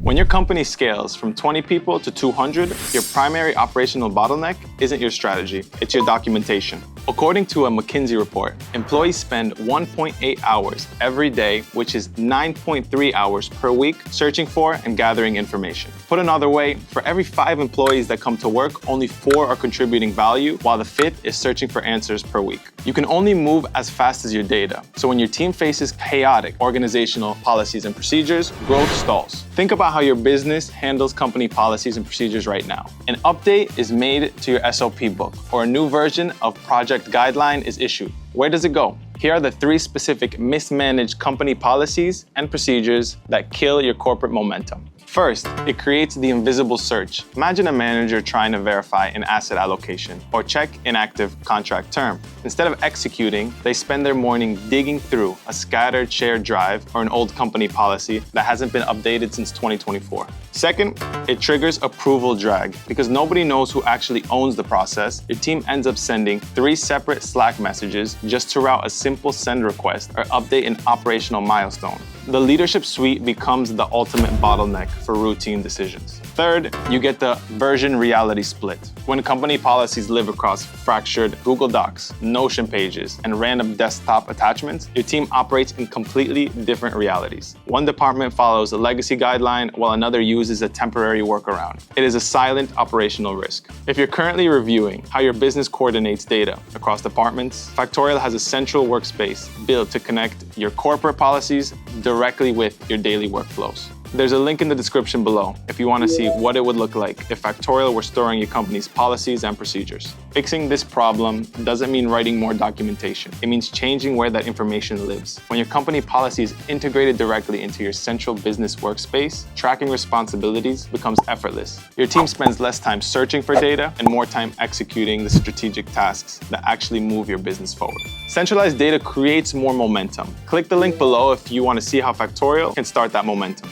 When your company scales from 20 people to 200, your primary operational bottleneck isn't your strategy, it's your documentation. According to a McKinsey report, employees spend 1.8 hours every day, which is 9.3 hours per week, searching for and gathering information. Put another way, for every 5 employees that come to work, only 4 are contributing value, while the 5th is searching for answers per week. You can only move as fast as your data. So when your team faces chaotic organizational policies and procedures, growth stalls. Think about how your business handles company policies and procedures right now. An update is made to your SOP book, or a new version of project guideline is issued. Where does it go? Here are the 3 specific mismanaged company policies and procedures that kill your corporate momentum. First, it creates the invisible search. Imagine a manager trying to verify an asset allocation or check inactive contract term. Instead of executing, they spend their morning digging through a scattered shared drive or an old company policy that hasn't been updated since 2024. Second, it triggers approval drag. Because nobody knows who actually owns the process, your team ends up sending 3 separate Slack messages just to route a simple send request or update an operational milestone. The leadership suite becomes the ultimate bottleneck for routine decisions. Third, you get the version reality split. When company policies live across fractured Google Docs, Notion pages, and random desktop attachments, your team operates in completely different realities. One department follows a legacy guideline while another uses a temporary workaround. It is a silent operational risk. If you're currently reviewing how your business coordinates data across departments, Factorial has a central workspace built to connect your corporate policies directly with your daily workflows. There's a link in the description below if you want to see what it would look like if Factorial were storing your company's policies and procedures. Fixing this problem doesn't mean writing more documentation. It means changing where that information lives. When your company policy is integrated directly into your central business workspace, tracking responsibilities becomes effortless. Your team spends less time searching for data and more time executing the strategic tasks that actually move your business forward. Centralized data creates more momentum. Click the link below if you want to see how Factorial can start that momentum.